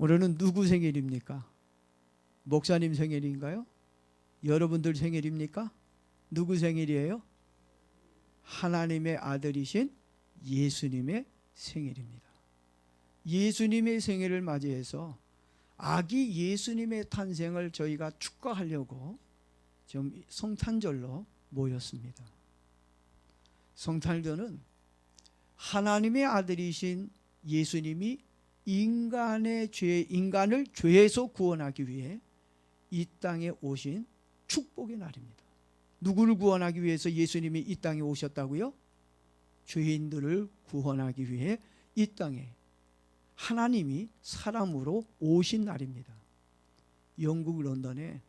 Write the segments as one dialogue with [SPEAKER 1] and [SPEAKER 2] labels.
[SPEAKER 1] 오늘은 누구 생일입니까? 목사님 생일인가요? 여러분들 생일입니까? 누구 생일이에요? 하나님의 아들이신 예수님의 생일입니다. 예수님의 생일을 맞이해서 아기 예수님의 탄생을 저희가 축하하려고 지금 성탄절로 모였습니다. 성탄절은 하나님의 아들이신 예수님이 인간을 죄에서 구원하기 위해 이 땅에 오신 축복의 날입니다. 누구를 구원하기 위해서 예수님이 이 땅에 오셨다고요? 죄인들을 구원하기 위해 이 땅에 하나님이 사람으로 오신 날입니다. 영국 런던에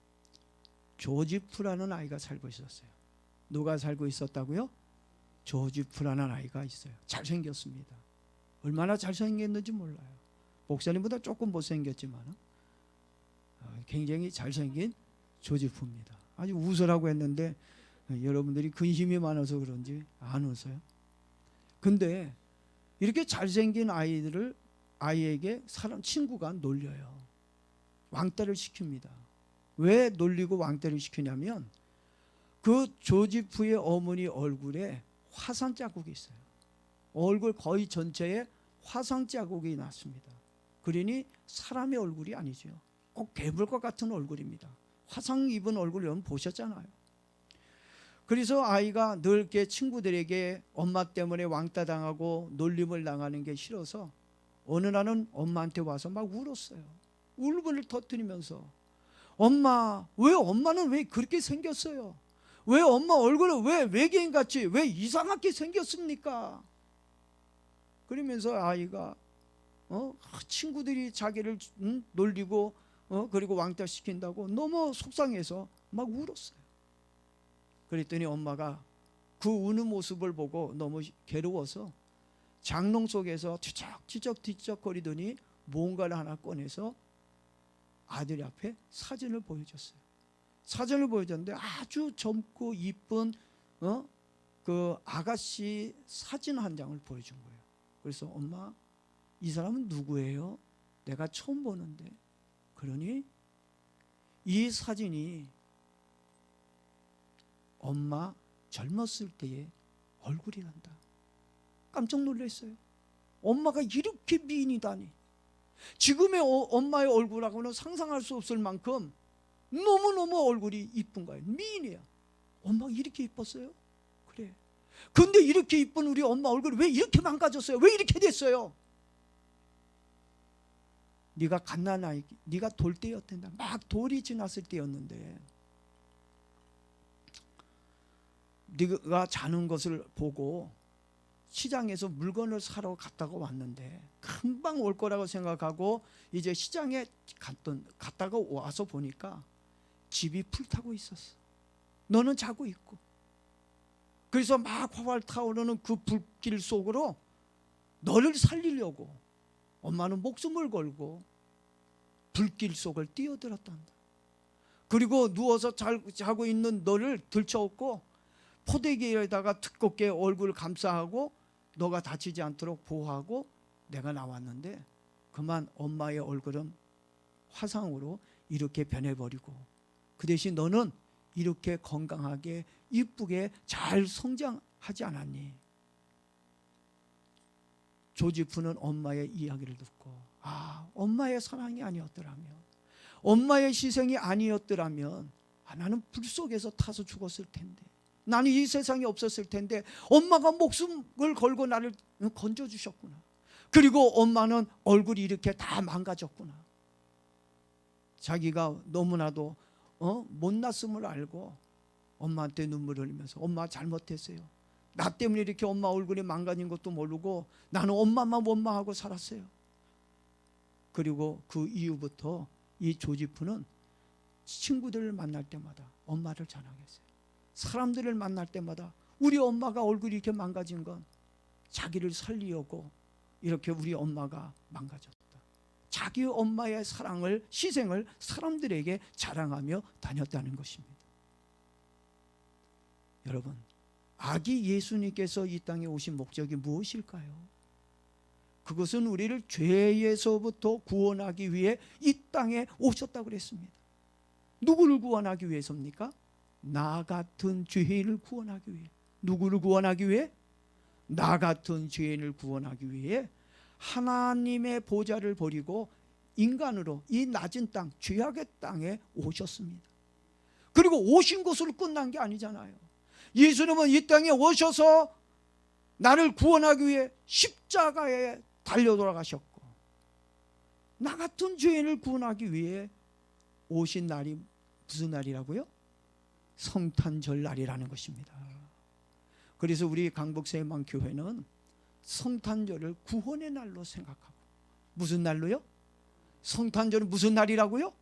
[SPEAKER 1] 조지프라는 아이가 살고 있었어요. 누가 살고 있었다고요? 조지프라는 아이가 있어요. 잘생겼습니다. 얼마나 잘생겼는지 몰라요. 목사님보다 조금 못생겼지만 굉장히 잘생긴 조지프입니다. 아주 웃으라고 했는데 여러분들이 근심이 많아서 그런지 안 웃어요. 근데 이렇게 잘생긴 아이에게 사람 친구가 놀려요. 왕따를 시킵니다. 왜 놀리고 왕따를 시키냐면 그 조지프의 어머니 얼굴에 화상 자국이 있어요. 얼굴 거의 전체에 화상 자국이 났습니다. 그러니 사람의 얼굴이 아니죠. 꼭 괴물과 같은 얼굴입니다. 화상 입은 얼굴 여러분 보셨잖아요. 그래서 아이가 늘 이렇게 친구들에게 엄마 때문에 왕따 당하고 놀림을 당하는 게 싫어서 어느 날은 엄마한테 와서 막 울었어요. 울분을 터뜨리면서 엄마, 엄마는 왜 그렇게 생겼어요? 왜 엄마 얼굴은 왜 외계인같이 왜 이상하게 생겼습니까? 그러면서 아이가 친구들이 자기를 놀리고 그리고 왕따시킨다고 너무 속상해서 막 울었어요. 그랬더니 엄마가 그 우는 모습을 보고 너무 괴로워서 장롱 속에서 뒤척뒤척 거리더니 뭔가를 하나 꺼내서 아들 앞에 사진을 보여줬어요. 사진을 보여줬는데 아주 젊고 이쁜 그 아가씨 사진 한 장을 보여준 거예요. 그래서 엄마, 이 사람은 누구예요? 내가 처음 보는데. 그러니 이 사진이 엄마 젊었을 때의 얼굴이란다. 깜짝 놀랐어요. 엄마가 이렇게 미인이다니. 지금의 엄마의 얼굴하고는 상상할 수 없을 만큼 너무너무 얼굴이 이쁜 거예요. 미인이야. 엄마가 이렇게 이뻤어요? 그래. 근데 이렇게 이쁜 우리 엄마 얼굴이 왜 이렇게 망가졌어요? 왜 이렇게 됐어요? 네가 갓난아이, 네가 돌 때였단다. 막 돌이 지났을 때였는데 네가 자는 것을 보고 시장에서 물건을 사러 갔다가 왔는데 금방 올 거라고 생각하고 이제 시장에 갔다가 와서 보니까 집이 불타고 있었어. 너는 자고 있고. 그래서 막 활활 타오르는 그 불길 속으로 너를 살리려고 엄마는 목숨을 걸고 불길 속을 뛰어들었단다. 그리고 누워서 자고 있는 너를 들쳐업고 포대기에다가 두껍게 얼굴을 감싸하고 너가 다치지 않도록 보호하고 내가 나왔는데 그만 엄마의 얼굴은 화상으로 이렇게 변해버리고 그 대신 너는 이렇게 건강하게 이쁘게 잘 성장하지 않았니? 조지프는 엄마의 이야기를 듣고 엄마의 사랑이 아니었더라면, 엄마의 희생이 아니었더라면 나는 불 속에서 타서 죽었을 텐데, 나는 이 세상에 없었을 텐데 엄마가 목숨을 걸고 나를 건져주셨구나. 그리고 엄마는 얼굴이 이렇게 다 망가졌구나. 자기가 너무나도 못났음을 알고 엄마한테 눈물을 흘리면서 엄마 잘못했어요. 나 때문에 이렇게 엄마 얼굴이 망가진 것도 모르고 나는 엄마만 원망하고 살았어요. 그리고 그 이후부터 이 조지프는 친구들을 만날 때마다 엄마를 자랑했어요. 사람들을 만날 때마다 우리 엄마가 얼굴이 이렇게 망가진 건 자기를 살리려고 이렇게 우리 엄마가 망가졌다. 자기 엄마의 사랑을, 희생을 사람들에게 자랑하며 다녔다는 것입니다. 여러분, 아기 예수님께서 이 땅에 오신 목적이 무엇일까요? 그것은 우리를 죄에서부터 구원하기 위해 이 땅에 오셨다고 그랬습니다. 누구를 구원하기 위해서입니까? 나 같은 죄인을 구원하기 위해. 누구를 구원하기 위해? 나 같은 죄인을 구원하기 위해 하나님의 보좌를 버리고 인간으로 이 낮은 땅, 죄악의 땅에 오셨습니다. 그리고 오신 것으로 끝난 게 아니잖아요. 예수님은 이 땅에 오셔서 나를 구원하기 위해 십자가에 달려 돌아가셨고, 나 같은 죄인을 구원하기 위해 오신 날이 무슨 날이라고요? 성탄절 날이라는 것입니다. 그래서 우리 강북새만교회는 성탄절을 구원의 날로 생각하고, 무슨 날로요? 성탄절은 무슨 날이라고요?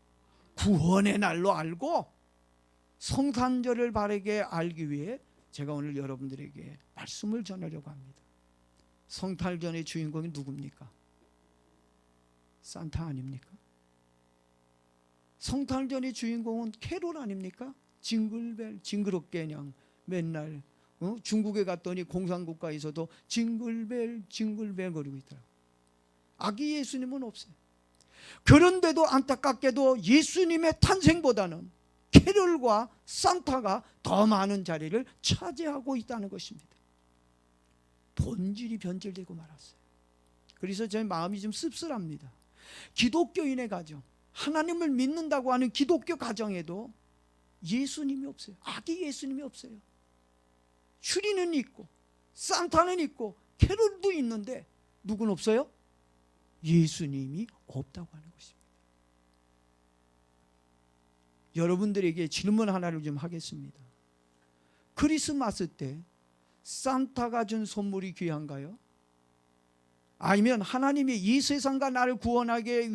[SPEAKER 1] 구원의 날로 알고, 성탄절을 바르게 알기 위해 제가 오늘 여러분들에게 말씀을 전하려고 합니다. 성탄절의 주인공이 누굽니까? 산타 아닙니까? 성탄절의 주인공은 캐롤 아닙니까? 징글벨, 징그럽게 그냥 맨날 중국에 갔더니 공산국가에서도 징글벨 징글벨 거리고 있더라고요. 아기 예수님은 없어요. 그런데도 안타깝게도 예수님의 탄생보다는 캐롤과 산타가 더 많은 자리를 차지하고 있다는 것입니다. 본질이 변질되고 말았어요. 그래서 제 마음이 좀 씁쓸합니다. 기독교인의 가정, 하나님을 믿는다고 하는 기독교 가정에도 예수님이 없어요. 아기 예수님이 없어요. 추리는 있고 산타는 있고 캐롤도 있는데 누구는 없어요? 예수님이 없다고 하는 것입니다. 여러분들에게 질문 하나를 좀 하겠습니다. 크리스마스 때 산타가 준 선물이 귀한가요? 아니면 하나님이 이 세상과 나를 구원하기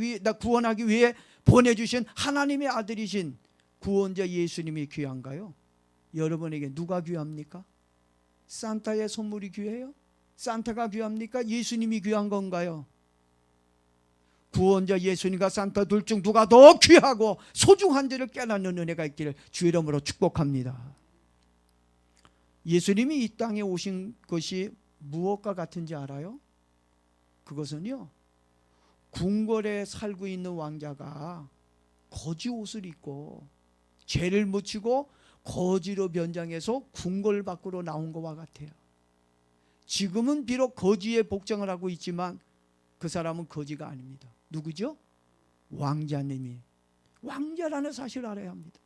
[SPEAKER 1] 위해 보내주신 하나님의 아들이신 구원자 예수님이 귀한가요? 여러분에게 누가 귀합니까? 산타의 선물이 귀해요? 산타가 귀합니까? 예수님이 귀한 건가요? 구원자 예수님과 산타 둘 중 누가 더 귀하고 소중한지를 깨닫는 은혜가 있기를 주 이름으로 축복합니다. 예수님이 이 땅에 오신 것이 무엇과 같은지 알아요? 그것은요, 궁궐에 살고 있는 왕자가 거지 옷을 입고 죄를 묻히고 거지로 변장해서 궁궐 밖으로 나온 것과 같아요. 지금은 비록 거지의 복장을 하고 있지만 그 사람은 거지가 아닙니다. 누구죠? 왕자님이. 왕자라는 사실을 알아야 합니다.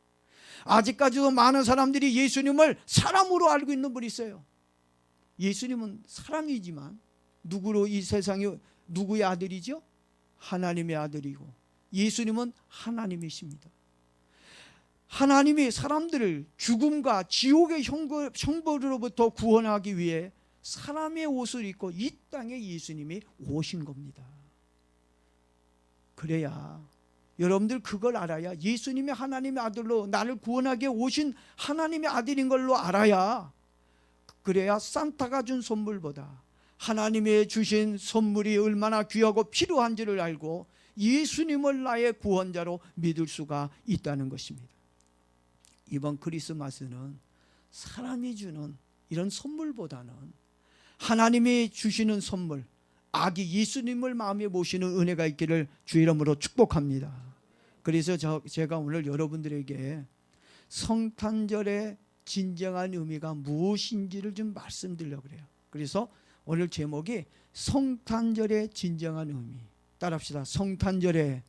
[SPEAKER 1] 아직까지도 많은 사람들이 예수님을 사람으로 알고 있는 분이 있어요. 예수님은 사람이지만 누구로 이 세상에 누구의 아들이죠? 하나님의 아들이고 예수님은 하나님이십니다. 하나님이 사람들을 죽음과 지옥의 형벌로부터 구원하기 위해 사람의 옷을 입고 이 땅에 예수님이 오신 겁니다. 그래야 여러분들 그걸 알아야 예수님이 하나님의 아들로 나를 구원하게 오신 하나님의 아들인 걸로 알아야, 그래야 산타가 준 선물보다 하나님의 주신 선물이 얼마나 귀하고 필요한지를 알고 예수님을 나의 구원자로 믿을 수가 있다는 것입니다. 이번 크리스마스는 사람이 주는 이런 선물보다는 하나님이 주시는 선물, 아기 예수님을 마음에 모시는 은혜가 있기를 주 이름으로 축복합니다. 그래서 제가 오늘 여러분들에게 성탄절의 진정한 의미가 무엇인지를 좀 말씀드리려고 그래요. 그래서 오늘 제목이 성탄절의 진정한 의미. 따라합시다. 성탄절의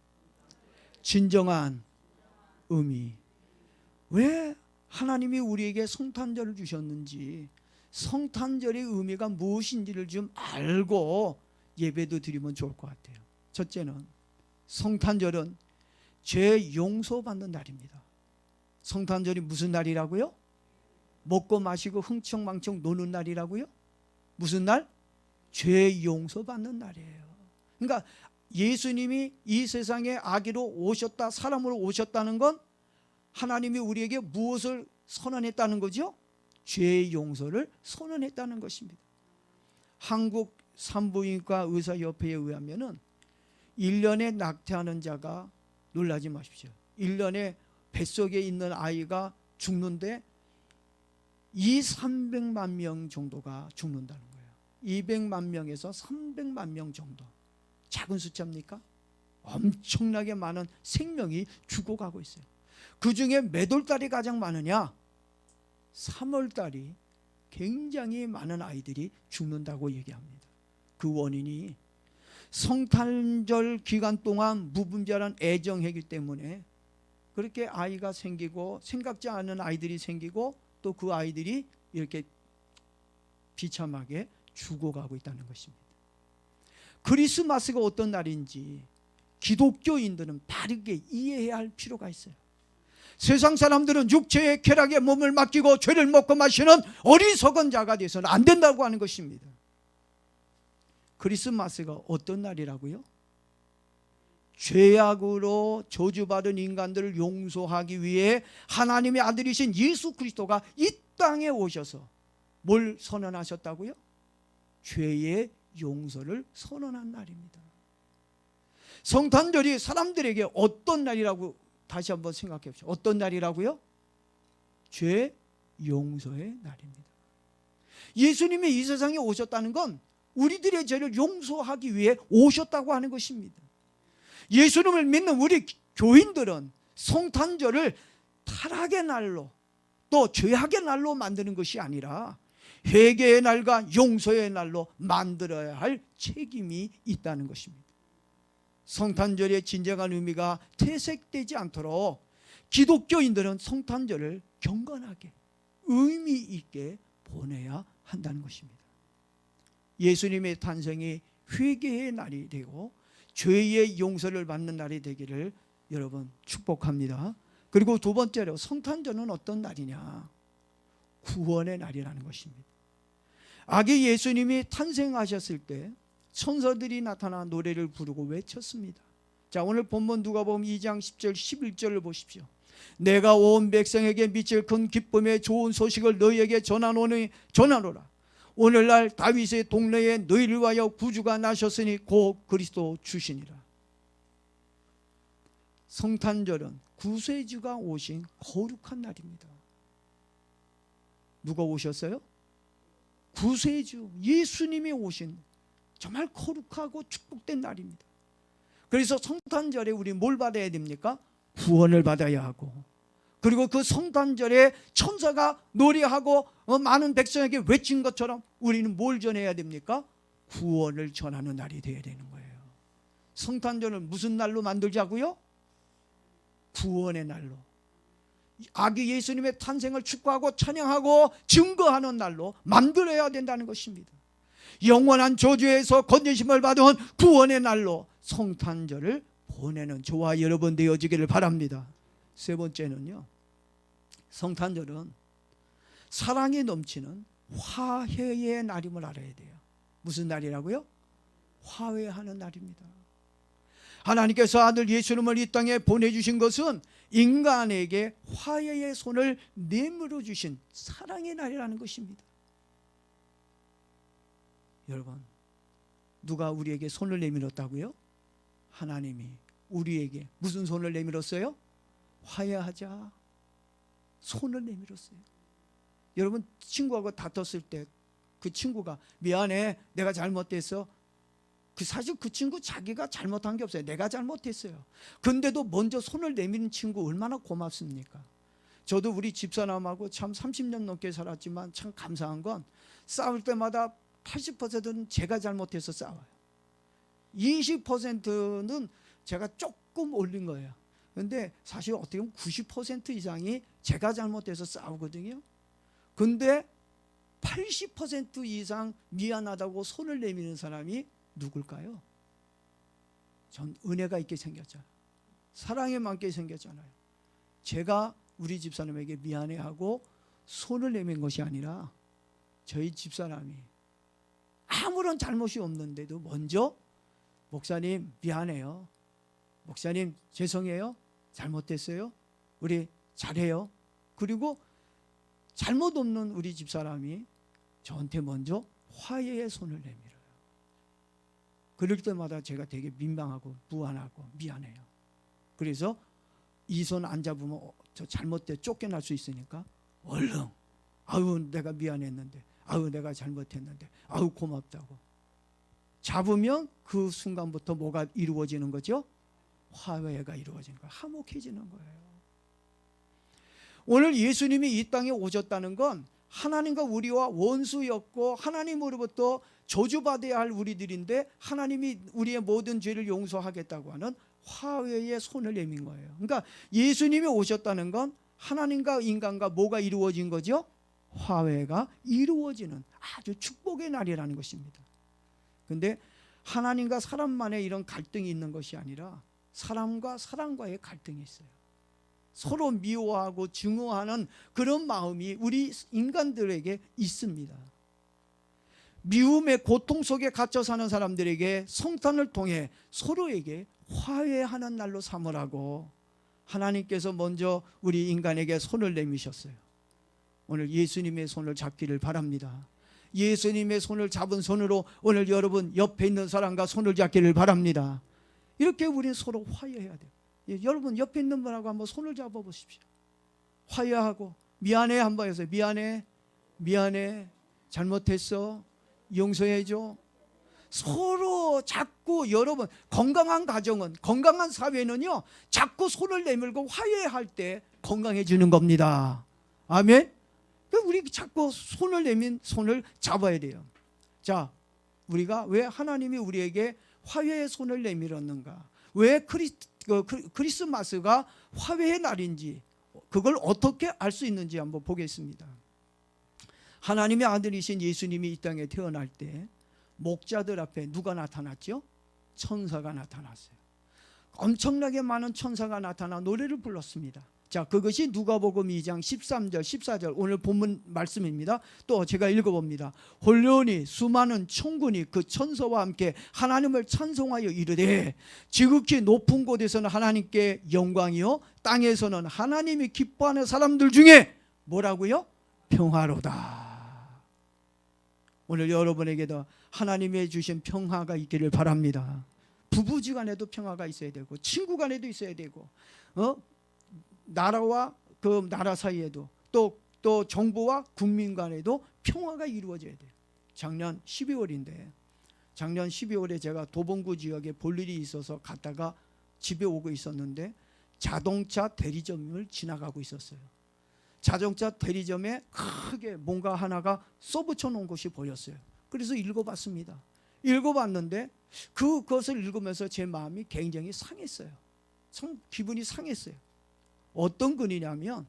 [SPEAKER 1] 진정한 의미. 왜 하나님이 우리에게 성탄절을 주셨는지, 성탄절의 의미가 무엇인지를 좀 알고 예배도 드리면 좋을 것 같아요. 첫째는 성탄절은 죄 용서받는 날입니다. 성탄절이 무슨 날이라고요? 먹고 마시고 흥청망청 노는 날이라고요? 무슨 날? 죄 용서받는 날이에요. 그러니까 예수님이 이 세상에 아기로 오셨다, 사람으로 오셨다는 건 하나님이 우리에게 무엇을 선언했다는 거죠? 죄 용서를 선언했다는 것입니다. 한국 산부인과 의사협회에 의하면은 1년에 낙태하는 자가, 놀라지 마십시오, 1년에 뱃속에 있는 아이가 죽는데 200~300만 명 정도가 죽는다는 거예요. 200만 명에서 300만 명 정도. 작은 숫자입니까? 엄청나게 많은 생명이 죽어가고 있어요. 그 중에 몇 월달이 가장 많으냐? 3월달이 굉장히 많은 아이들이 죽는다고 얘기합니다. 그 원인이 성탄절 기간 동안 무분별한 애정했기 때문에 그렇게 아이가 생기고 생각지 않은 아이들이 생기고 또 그 아이들이 이렇게 비참하게 죽어가고 있다는 것입니다. 크리스마스가 어떤 날인지 기독교인들은 바르게 이해해야 할 필요가 있어요. 세상 사람들은 육체의 쾌락에 몸을 맡기고 죄를 먹고 마시는 어리석은 자가 되어서는 안 된다고 하는 것입니다. 크리스마스가 어떤 날이라고요? 죄악으로 저주받은 인간들을 용서하기 위해 하나님의 아들이신 예수 그리스도가 이 땅에 오셔서 뭘 선언하셨다고요? 죄의 용서를 선언한 날입니다. 성탄절이 사람들에게 어떤 날이라고 다시 한번 생각해 보십시오. 어떤 날이라고요? 죄 용서의 날입니다. 예수님이 이 세상에 오셨다는 건 우리들의 죄를 용서하기 위해 오셨다고 하는 것입니다. 예수님을 믿는 우리 교인들은 성탄절을 타락의 날로 또 죄악의 날로 만드는 것이 아니라 회개의 날과 용서의 날로 만들어야 할 책임이 있다는 것입니다. 성탄절의 진정한 의미가 퇴색되지 않도록 기독교인들은 성탄절을 경건하게 의미 있게 보내야 한다는 것입니다. 예수님의 탄생이 회개의 날이 되고 죄의 용서를 받는 날이 되기를 여러분 축복합니다. 그리고 두 번째로 성탄절은 어떤 날이냐? 구원의 날이라는 것입니다. 아기 예수님이 탄생하셨을 때 천사들이 나타나 노래를 부르고 외쳤습니다. 자, 오늘 본문 누가복음 2장 10절 11절을 보십시오. 내가 온 백성에게 미칠 큰 기쁨의 좋은 소식을 너희에게 전하노라. 오늘날 다윗의 동네에 너희를 위하여 구주가 나셨으니 곧 그리스도 주시니라. 성탄절은 구세주가 오신 거룩한 날입니다. 누가 오셨어요? 구세주 예수님이 오신 정말 거룩하고 축복된 날입니다. 그래서 성탄절에 우리 뭘 받아야 됩니까? 구원을 받아야 하고, 그리고 그 성탄절에 천사가 노래하고 많은 백성에게 외친 것처럼 우리는 뭘 전해야 됩니까? 구원을 전하는 날이 되어야 되는 거예요. 성탄절을 무슨 날로 만들자고요? 구원의 날로, 아기 예수님의 탄생을 축하하고 찬양하고 증거하는 날로 만들어야 된다는 것입니다. 영원한 저주에서 건지심을 받은 구원의 날로 성탄절을 보내는 저와 여러분 되어지기를 바랍니다. 세 번째는요, 성탄절은 사랑이 넘치는 화해의 날임을 알아야 돼요. 무슨 날이라고요? 화해하는 날입니다. 하나님께서 아들 예수님을 이 땅에 보내주신 것은 인간에게 화해의 손을 내밀어 주신 사랑의 날이라는 것입니다. 여러분, 누가 우리에게 손을 내밀었다고요? 하나님이 우리에게 무슨 손을 내밀었어요? 화해하자 손을 내밀었어요. 여러분, 친구하고 다퉜을 때 그 친구가 미안해, 내가 잘못했어. 사실 그 친구 자기가 잘못한 게 없어요. 내가 잘못했어요. 근데도 먼저 손을 내미는 친구 얼마나 고맙습니까? 저도 우리 집사람하고 참 30년 넘게 살았지만 참 감사한 건 싸울 때마다 80%는 제가 잘못해서 싸워요. 20%는 제가 조금 올린 거예요. 근데 사실 어떻게 보면 90% 이상이 제가 잘못해서 싸우거든요. 근데 80% 이상 미안하다고 손을 내미는 사람이 누굴까요? 전 은혜가 있게 생겼잖아요. 사랑에 많게 생겼잖아요. 제가 우리 집사람에게 미안해하고 손을 내민 것이 아니라 저희 집사람이 아무런 잘못이 없는데도 먼저 목사님 미안해요, 목사님 죄송해요, 잘못했어요, 우리 잘해요. 그리고 잘못 없는 우리 집사람이 저한테 먼저 화해의 손을 내밀어요. 그럴 때마다 제가 되게 민망하고 무안하고 미안해요. 그래서 이 손 안 잡으면 저 잘못돼 쫓겨날 수 있으니까 얼른 아유 내가 미안했는데 아우 내가 잘못했는데 아우 고맙다고 잡으면 그 순간부터 뭐가 이루어지는 거죠? 화해가 이루어지는 거예요. 화목해지는 거예요. 오늘 예수님이 이 땅에 오셨다는 건 하나님과 우리와 원수였고 하나님으로부터 저주받아야 할 우리들인데 하나님이 우리의 모든 죄를 용서하겠다고 하는 화해의 손을 내민 거예요. 그러니까 예수님이 오셨다는 건 하나님과 인간과 뭐가 이루어진 거죠? 화해가 이루어지는 아주 축복의 날이라는 것입니다. 그런데 하나님과 사람만의 이런 갈등이 있는 것이 아니라 사람과 사람과의 갈등이 있어요. 서로 미워하고 증오하는 그런 마음이 우리 인간들에게 있습니다. 미움의 고통 속에 갇혀 사는 사람들에게 성탄을 통해 서로에게 화해하는 날로 삼으라고 하나님께서 먼저 우리 인간에게 손을 내미셨어요. 오늘 예수님의 손을 잡기를 바랍니다. 예수님의 손을 잡은 손으로 오늘 여러분 옆에 있는 사람과 손을 잡기를 바랍니다. 이렇게 우리는 서로 화해해야 돼요. 여러분 옆에 있는 분하고 한번 손을 잡아보십시오. 화해하고 미안해 한번 해서 미안해 잘못했어 용서해줘. 서로 자꾸 여러분 건강한 가정은 건강한 사회는요 자꾸 손을 내밀고 화해할 때 건강해지는 겁니다. 아멘. 우리 자꾸 손을 내민 손을 잡아야 돼요. 자, 우리가 왜 하나님이 우리에게 화해의 손을 내밀었는가? 왜 크리스마스가 화해의 날인지 그걸 어떻게 알 수 있는지 한번 보겠습니다. 하나님의 아들이신 예수님이 이 땅에 태어날 때 목자들 앞에 누가 나타났죠? 천사가 나타났어요. 엄청나게 많은 천사가 나타나 노래를 불렀습니다. 자, 그것이 누가복음 2장 13절 14절 오늘 본문 말씀입니다. 또 제가 읽어봅니다. 홀려니 수많은 천군이 그 천사와 함께 하나님을 찬송하여 이르되 지극히 높은 곳에서는 하나님께 영광이요 땅에서는 하나님이 기뻐하는 사람들 중에 뭐라고요? 평화로다. 오늘 여러분에게도 하나님이 주신 평화가 있기를 바랍니다. 부부지간에도 평화가 있어야 되고 친구간에도 있어야 되고 나라와 그 나라 사이에도 또 정부와 국민 간에도 평화가 이루어져야 돼요. 작년 12월인데 작년 12월에 제가 도봉구 지역에 볼 일이 있어서 갔다가 집에 오고 있었는데 자동차 대리점을 지나가고 있었어요. 자동차 대리점에 크게 뭔가 하나가 써붙여 놓은 것이 보였어요. 그래서 읽어봤습니다. 읽어봤는데 그것을 읽으면서 제 마음이 굉장히 상했어요. 기분이 상했어요. 어떤 글이냐면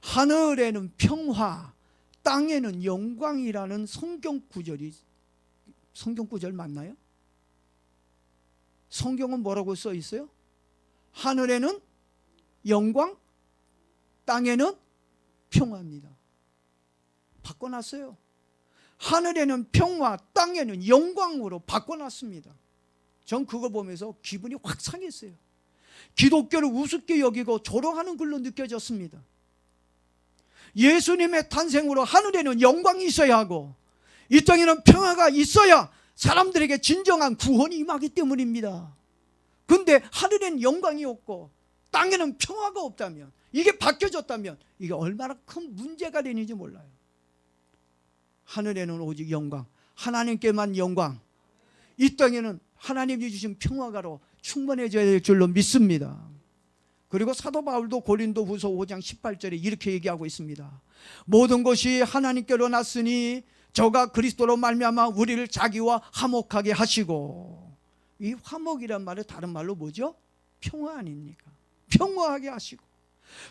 [SPEAKER 1] 하늘에는 평화, 땅에는 영광이라는 성경 구절 맞나요? 성경은 뭐라고 써 있어요? 하늘에는 영광, 땅에는 평화입니다. 바꿔놨어요. 하늘에는 평화, 땅에는 영광으로 바꿔놨습니다. 전 그거 보면서 기분이 확 상했어요. 기독교를 우습게 여기고 조롱하는 글로 느껴졌습니다. 예수님의 탄생으로 하늘에는 영광이 있어야 하고 이 땅에는 평화가 있어야 사람들에게 진정한 구원이 임하기 때문입니다. 그런데 하늘에는 영광이 없고 땅에는 평화가 없다면 이게 바뀌어졌다면 이게 얼마나 큰 문제가 되는지 몰라요. 하늘에는 오직 영광, 하나님께만 영광, 이 땅에는 하나님이 주신 평화가로 충만해져야 될 줄로 믿습니다. 그리고 사도 바울도 고린도후서 5장 18절에 이렇게 얘기하고 있습니다. 모든 것이 하나님께로 났으니 저가 그리스도로 말미암아 우리를 자기와 화목하게 하시고, 이 화목이란 말은 다른 말로 뭐죠? 평화 아닙니까? 평화하게 하시고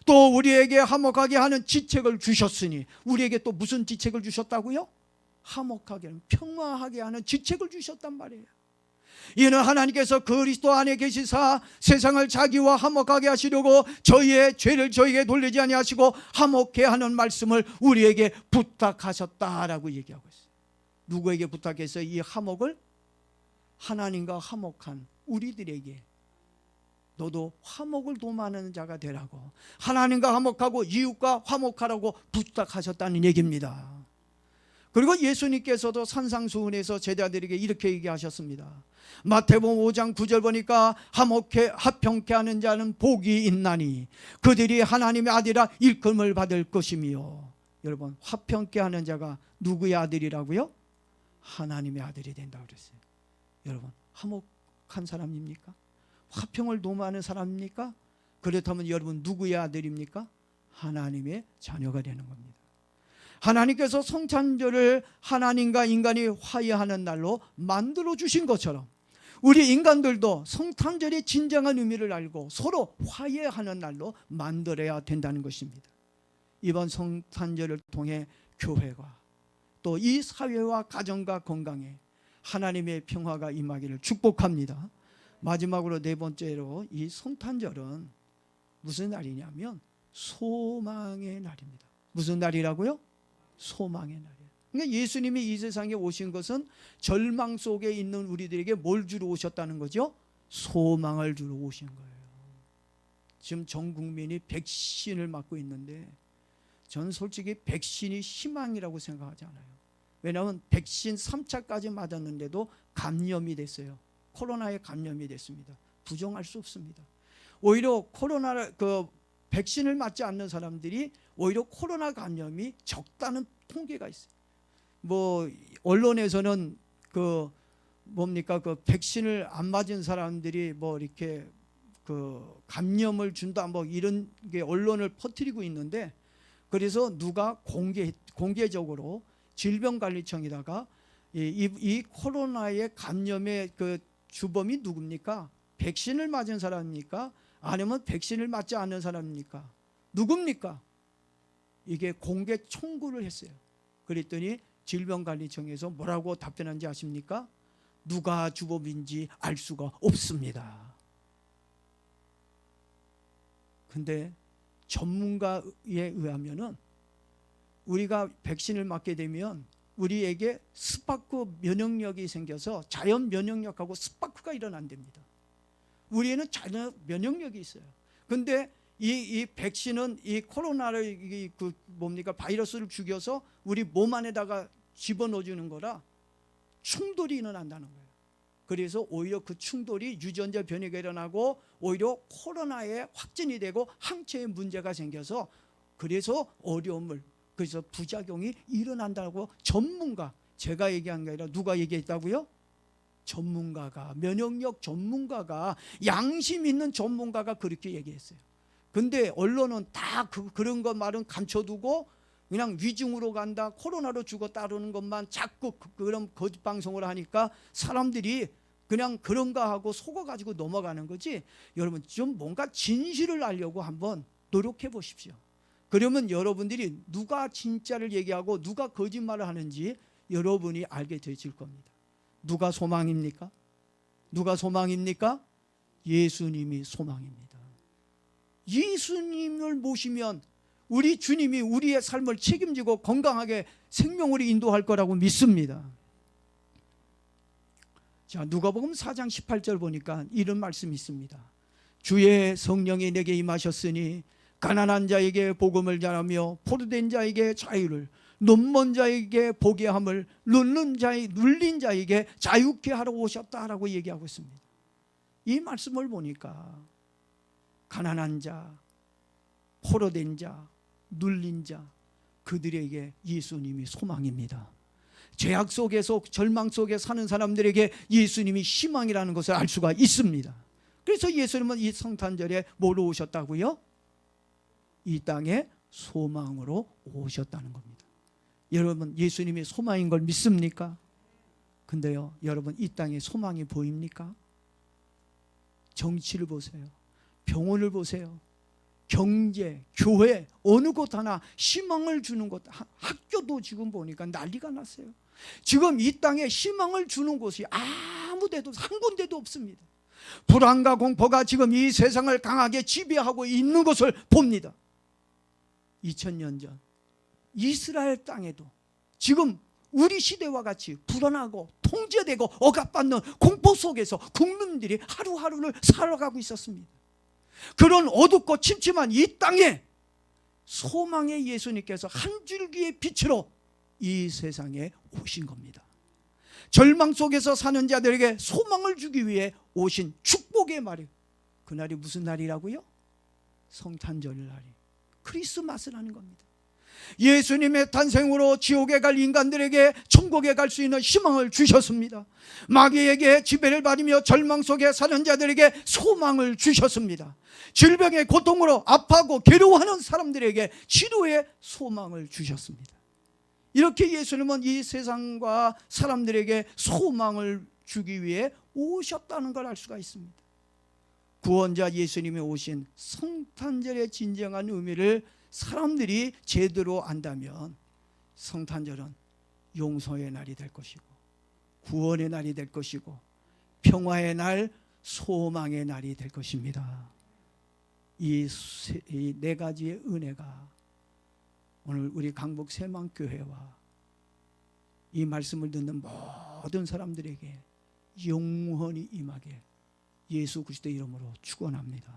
[SPEAKER 1] 또 우리에게 화목하게 하는 지책을 주셨으니, 우리에게 또 무슨 지책을 주셨다고요? 화목하게 하는, 평화하게 하는 지책을 주셨단 말이에요. 이는 하나님께서 그리스도 안에 계시사 세상을 자기와 화목하게 하시려고 저희의 죄를 저희에게 돌리지 아니하시고 화목케 하는 말씀을 우리에게 부탁하셨다라고 얘기하고 있어요. 누구에게 부탁해서 이 화목을? 하나님과 화목한 우리들에게 너도 화목을 도모하는 자가 되라고, 하나님과 화목하고 이웃과 화목하라고 부탁하셨다는 얘기입니다. 그리고 예수님께서도 산상수훈에서 제자들에게 이렇게 얘기하셨습니다. 마태복음 5장 9절 보니까 화평케 하는 자는 복이 있나니 그들이 하나님의 아들이라 일컬음을 받을 것이며, 여러분 화평케 하는 자가 누구의 아들이라고요? 하나님의 아들이 된다고 그랬어요. 여러분, 화목한 사람입니까? 화평을 도모하는 사람입니까? 그렇다면 여러분 누구의 아들입니까? 하나님의 자녀가 되는 겁니다. 하나님께서 성탄절을 하나님과 인간이 화해하는 날로 만들어 주신 것처럼 우리 인간들도 성탄절의 진정한 의미를 알고 서로 화해하는 날로 만들어야 된다는 것입니다. 이번 성탄절을 통해 교회가 또 이 사회와 가정과 건강에 하나님의 평화가 임하기를 축복합니다. 마지막으로 네 번째로 이 성탄절은 무슨 날이냐면 소망의 날입니다. 무슨 날이라고요? 소망의 날이에요. 그러니까 예수님이 이 세상에 오신 것은 절망 속에 있는 우리들에게 뭘 주러 오셨다는 거죠? 소망을 주러 오신 거예요. 지금 전 국민이 백신을 맞고 있는데 저는 솔직히 백신이 희망이라고 생각하지 않아요. 왜냐하면 백신 3차까지 맞았는데도 감염이 됐어요. 코로나에 감염이 됐습니다. 부정할 수 없습니다. 오히려 백신을 맞지 않는 사람들이 오히려 코로나 감염이 적다는 통계가 있어요. 뭐 언론에서는 그 백신을 안 맞은 사람들이 뭐 이렇게 그 감염을 준다 뭐 이런 게 언론을 퍼뜨리고 있는데, 그래서 누가 공개적으로 질병관리청에다가 이 코로나의 감염의 그 주범이 누굽니까? 백신을 맞은 사람입니까? 아니면 백신을 맞지 않는 사람입니까? 누굽니까? 이게 공개 청구를 했어요. 그랬더니 질병관리청에서 뭐라고 답변한지 아십니까? 누가 주범인지 알 수가 없습니다. 근데 전문가에 의하면은 우리가 백신을 맞게 되면 우리에게 스파크 면역력이 생겨서 자연 면역력하고 스파크가 일어난답니다. 우리에는 자연 면역력이 있어요. 근데 이 백신은 이 코로나를 바이러스를 죽여서 우리 몸 안에다가 집어넣어 주는 거라 충돌이 일어난다는 거예요. 그래서 오히려 그 충돌이 유전자 변이가 일어나고 오히려 코로나에 확진이 되고 항체에 문제가 생겨서 그래서 그래서 부작용이 일어난다고 전문가, 제가 얘기한 게 아니라 누가 얘기했다고요? 전문가가, 면역력 전문가가, 양심 있는 전문가가 그렇게 얘기했어요. 근데 언론은 다 그런 것 말은 감춰두고 그냥 위중으로 간다, 코로나로 죽었다는 것만 자꾸 그런 거짓 방송을 하니까 사람들이 그냥 그런가 하고 속아가지고 넘어가는 거지. 여러분 좀 뭔가 진실을 알려고 한번 노력해 보십시오. 그러면 여러분들이 누가 진짜를 얘기하고 누가 거짓말을 하는지 여러분이 알게 되실 겁니다. 누가 소망입니까? 누가 소망입니까? 예수님이 소망입니다. 예수님을 모시면 우리 주님이 우리의 삶을 책임지고 건강하게 생명으로 인도할 거라고 믿습니다. 자, 누가복음 4장 18절 보니까 이런 말씀이 있습니다. 주의 성령이 내게 임하셨으니 가난한 자에게 복음을 전하며 포로된 자에게 자유를, 눈먼 자에게 보게 함을, 눌린 자에게 자유케 하러 오셨다라고 얘기하고 있습니다. 이 말씀을 보니까 가난한 자, 포로된 자, 눌린 자, 그들에게 예수님이 소망입니다. 죄악 속에서 절망 속에 사는 사람들에게 예수님이 희망이라는 것을 알 수가 있습니다. 그래서 예수님은 이 성탄절에 뭐로 오셨다고요? 이 땅에 소망으로 오셨다는 겁니다. 여러분 예수님이 소망인 걸 믿습니까? 근데요 여러분 이 땅에 소망이 보입니까? 정치를 보세요. 병원을 보세요. 경제, 교회 어느 곳 하나 희망을 주는 곳, 학교도 지금 보니까 난리가 났어요. 지금 이 땅에 희망을 주는 곳이 아무 데도 한 군데도 없습니다. 불안과 공포가 지금 이 세상을 강하게 지배하고 있는 것을 봅니다. 2000년 전 이스라엘 땅에도 지금 우리 시대와 같이 불안하고 통제되고 억압받는 공포 속에서 국민들이 하루하루를 살아가고 있었습니다. 그런 어둡고 침침한 이 땅에 소망의 예수님께서 한 줄기의 빛으로 이 세상에 오신 겁니다. 절망 속에서 사는 자들에게 소망을 주기 위해 오신 축복의 말이에요. 그날이 무슨 날이라고요? 성탄절 날이, 크리스마스라는 겁니다. 예수님의 탄생으로 지옥에 갈 인간들에게 천국에 갈 수 있는 희망을 주셨습니다. 마귀에게 지배를 받으며 절망 속에 사는 자들에게 소망을 주셨습니다. 질병의 고통으로 아파하고 괴로워하는 사람들에게 치료의 소망을 주셨습니다. 이렇게 예수님은 이 세상과 사람들에게 소망을 주기 위해 오셨다는 걸 알 수가 있습니다. 구원자 예수님이 오신 성탄절의 진정한 의미를 사람들이 제대로 안다면 성탄절은 용서의 날이 될 것이고 구원의 날이 될 것이고 평화의 날, 소망의 날이 될 것입니다. 이 네 가지의 은혜가 오늘 우리 강북 새만교회와 이 말씀을 듣는 모든 사람들에게 영원히 임하게 예수 그리스도의 이름으로 축원합니다.